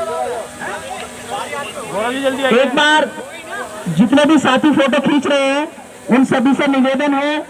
एक बार जितने भी साथी फोटो खींच रहे हैं उन सभी से निवेदन है,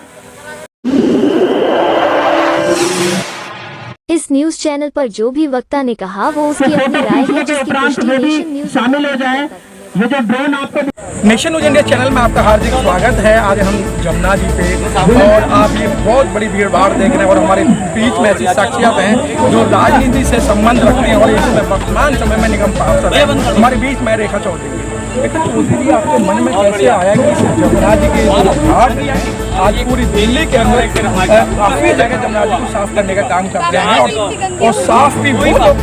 इस न्यूज चैनल पर जो भी वक्ता ने कहा वो उसकी अपनी राय है, जिसकी पुष्टि नेशन न्यूज शामिल हो जाए। ये जो ड्रोन आपको नेशन न्यूज इंडिया चैनल में आपका हार्दिक स्वागत है। आज हम जमुना जी पे और आप ये बहुत बड़ी भीड़ भाड़ देख रहे हैं और हमारे बीच में ऐसी शख्सियत हैं जो राजनीति से संबंध रखते हैं और इसमें वर्तमान समय में निगम पार्षद है। हमारे बीच में रेखा चौधरी। रेखा चौधरी जी, आपके मन में कैसे आया कि जमुना जी के घाट आज पूरी दिल्ली के अंदर काफी जगह जमुना जी को साफ करने का काम कर रहे हैं और साफ भी वो लोग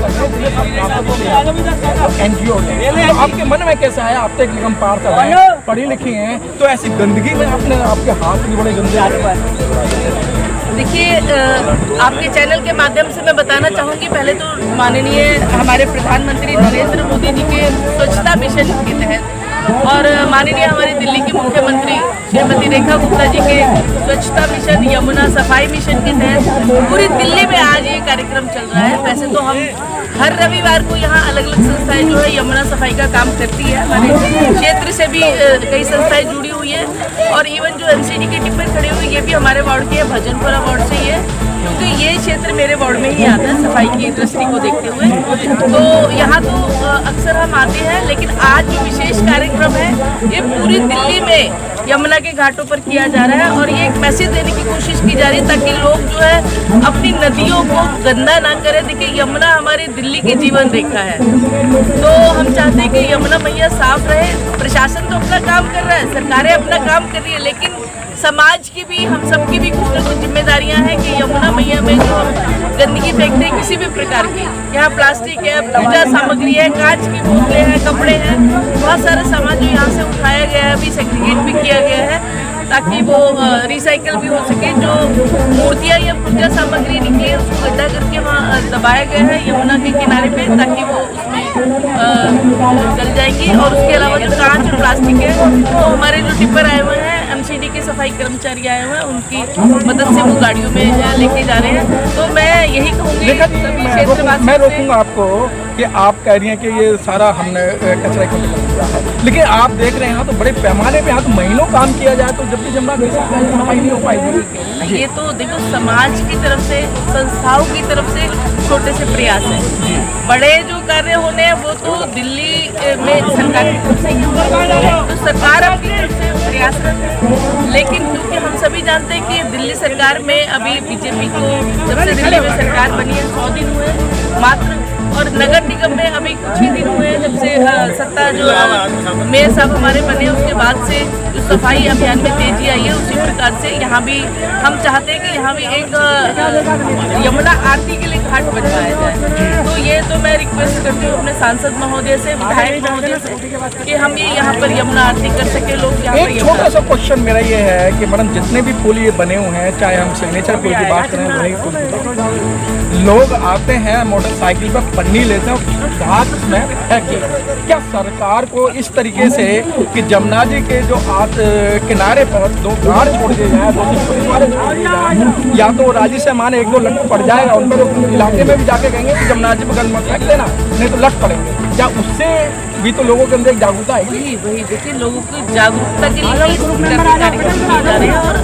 NGO ने। तो आपके मन में कैसा है? आप तो एक निगम पार्षद हैं, पढ़ी लिखी हैं, तो ऐसी गंदगी में आपने आपके हाथ भी बड़े गंदे आ रहे हैं। देखिए, आपके चैनल के माध्यम से मैं बताना चाहूँगी, पहले तो माननीय हमारे प्रधानमंत्री नरेंद्र मोदी जी के स्वच्छता मिशन के तहत और माननीय हमारी दिल्ली की मुख्यमंत्री श्रीमती रेखा गुप्ता जी के स्वच्छता मिशन, यमुना सफाई मिशन के तहत पूरी दिल्ली में आज ये कार्यक्रम चल रहा है। वैसे तो हम हर रविवार को यहाँ अलग अलग संस्थाएं जो है यमुना सफाई का काम करती है। हमारे क्षेत्र से भी कई संस्थाएं जुड़ी हुई है और इवन जो NCD की टिप्पणी खड़ी हुई ये भी हमारे वार्ड की है, भजनपुरा वार्ड से ही है, क्योंकि ये क्षेत्र मेरे वार्ड में ही आता है सफाई की दृष्टि को देखते हुए। तो यहाँ तो अक्सर हम आते हैं, लेकिन आज जो विशेष कार्यक्रम है ये पूरी दिल्ली में यमुना के घाटों पर किया जा रहा है और ये एक मैसेज देने की कोशिश की जा रही है ताकि लोग जो है अपनी नदियों को गंदा ना करें। देखिए, यमुना हमारी दिल्ली की जीवन रेखा है, तो हम चाहते हैं कि यमुना मैया साफ रहे। प्रशासन तो अपना काम कर रहा है, सरकारें अपना काम कर रही है, लेकिन समाज की भी, हम सबकी भी कुछ न कुछ जिम्मेदारियां हैं कि यमुना मैया में जो गंदगी फेंकते हैं किसी भी प्रकार की, यहाँ प्लास्टिक है, पूजा सामग्री है, कांच की बोतलें हैं, कपड़े हैं, बहुत सारा सामान जो यहाँ से उठाया गया है, अभी सेग्रीगेट भी किया गया है ताकि वो रिसाइकल भी हो सके। जो मूर्तियाँ या पूजा सामग्री निकली है उसको गड्ढा करके वहाँ दबाया गया है यमुना के किनारे पे ताकि वो उसमें जल जाएगी। और उसके अलावा जो कांच और प्लास्टिक है तो हमारे जो टिप्पर आए हुए हैं, NCD के सफाई कर्मचारी आए हुए हैं, उनकी मदद से वो गाड़ियों में लेके जा रहे हैं। तो मैं यही कहूँगी, मैं रोकूंगा आपको कि आप कह रही हैं कि ये सारा हमने कचरा इकट्ठा कर दिया है, लेकिन आप देख रहे हैं यहाँ तो बड़े पैमाने पे यहाँ तो महीनों काम किया जाए तो जब भी जमुना सफाई नहीं हो पाएगी। ये तो देखो समाज की तरफ से, संस्थाओं की तरफ से छोटे से प्रयास है। बड़े जो कार्य होने हैं वो तो दिल्ली में सरकार की तरफ से तो सरकार अपनी तरफ से प्रयासरत है, लेकिन क्योंकि हम सभी जानते हैं कि दिल्ली सरकार में अभी बीजेपी को जब से दिल्ली में सरकार बनी है 100 दिन हुए मात्र, और नगर निगम में अभी कुछ ही दिन हुए हैं जब से सत्ता जो मेयर साहब हमारे बने, उसके बाद से जो सफाई अभियान में तेजी आई है, उसी प्रकार से यहाँ भी हम चाहते हैं कि यहाँ भी एक यमुना आरती के लिए घाट बनवाया जाए। तो ये तो मैं रिक्वेस्ट करती हूँ अपने सांसद महोदय से, विधायक महोदय से कि हम ये यहाँ पर यमुना आरती कर सके। लोग यहाँ एक छोटा सा क्वेश्चन मेरा ये है कि मैडम जितने भी पुल ये बने हुए हैं, चाहे हम सिग्नेचर पुल की बात करें, वही पुल लोग आते हैं मोटरसाइकिल पर पन्नी लेते हैं और घाट में फेंकते हैं। क्या सरकार को इस तरीके से कि जमुना जी के जो किनारे पर 2 घाट छोड़ दिए जाए, 2-3 परिवार छोड़ दिए जाए, या तो राज्य से माने 1-2 लट पड़ जाएगा, उन पर इलाके में भी जाके कहेंगे कि जमुना जी बगल में फेंक देना, नहीं तो लट पड़ेंगे। क्या उससे भी तो लोगों के अंदर एक जागरूकता है? वही देखिए, लोगों की जागरूकता के लिए कार्यक्रम किए जा रहे हैं और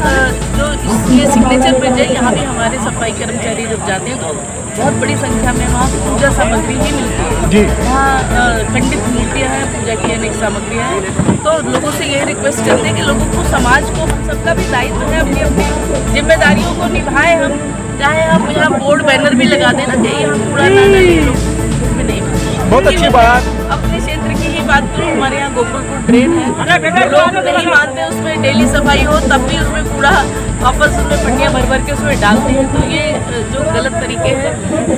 जो ये सिग्नेचर ब्रिज है यहाँ भी हमारे सफाई कर्मचारी जब जाते हैं तो बहुत बड़ी संख्या में वहाँ पूजा सामग्री ही मिलती है जी। वहाँ खंडित मूर्तियाँ हैं, पूजा की अनेक सामग्रियाँ हैं। तो लोगों से यही रिक्वेस्ट करते हैं कि लोगों को, समाज को, हम सबका भी दायित्व है अपनी अपनी जिम्मेदारियों को निभाएं। हम चाहे हम यहाँ बोर्ड बैनर भी लगा देना चाहिए, यहाँ कूड़ा ना नहीं। बहुत अच्छी बात। अपने क्षेत्र की ही बात करूँ, हमारे यहाँ गोकुलपुर ड्रेन है, लोग नहीं मानते उसमें डेली सफाई हो, तब भी उसमें कूड़ा वापस उसमें पन्नियाँ भर भर के उसमें डालते हैं। तो ये जो गलत तरीके हैं,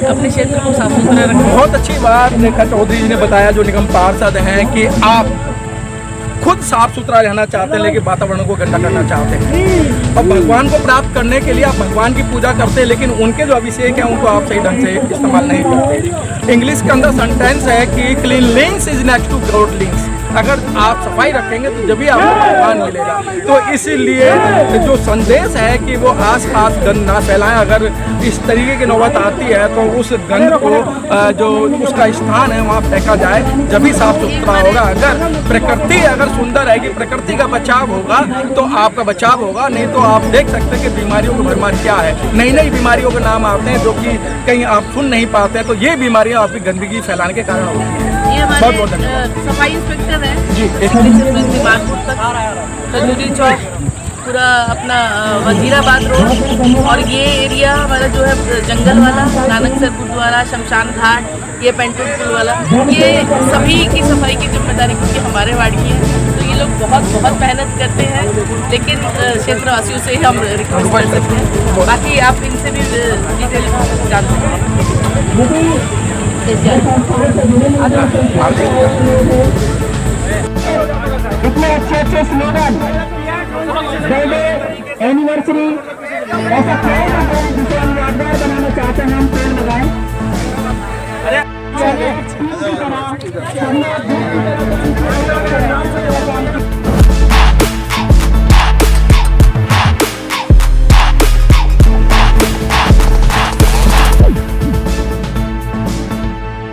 अपने क्षेत्र को साफ सुथरा रखें। बहुत अच्छी बात रेखा चौधरी जी ने बताया, जो निगम पार्षद हैं, कि आप खुद साफ सुथरा रहना चाहते हैं लेकिन वातावरण को गंदा करना चाहते हैं, और भगवान को प्राप्त करने के लिए आप भगवान की पूजा करते हैं, लेकिन उनके जो अभिषेक हैं उनको आप सही ढंग से इस्तेमाल नहीं करते। इंग्लिश के अंदर सेंटेंस है कि क्लीनलिनेस इज नेक्स्ट टू गॉडलिनेस, अगर आप सफाई रखेंगे तो जब भी आपको भगवान मिलेगा। तो इसीलिए जो संदेश है कि वो आसपास गंद ना फैलाएं, अगर इस तरीके की नौबत आती है तो उस गंद को जो उसका स्थान है वहाँ फेंका जाए, जब भी साफ सुथरा होगा। अगर प्रकृति अगर सुंदर रहेगी, प्रकृति का बचाव होगा तो आपका बचाव होगा, नहीं तो आप देख सकते हैं कि बीमारियों की भरमार क्या है। नई नई बीमारियों के नाम आते हैं जो कि कहीं आप सुन नहीं पाते हैं, तो ये बीमारियाँ आपकी गंदगी फैलाने के कारण होती हैं। ये बहुत बहुत हमारे सफाई इंस्पेक्टर हैं जी, दिमागपुर तक, खजूरी चौक, पूरा अपना वजीराबाद रोड, और ये एरिया हमारा जो है जंगल वाला, नानकसर गुरुद्वारा, शमशान घाट, ये पेंटूर पुल वाला, ये सभी की सफाई की जिम्मेदारी क्योंकि हमारे वार्ड की है। तो ये लोग बहुत मेहनत करते हैं, लेकिन क्षेत्रवासियों से हम रिक्वेस्ट कर सकते हैं। बाकी आप इनसे भी डिटेल जान सकते हैं। इतने अच्छे स्लोगन, बर्थडे, एनिवर्सरी, ऐसा कोई ना कोई जिसे हम यादगार बनाना चाहते हैं, हम पेड़ लगाएं।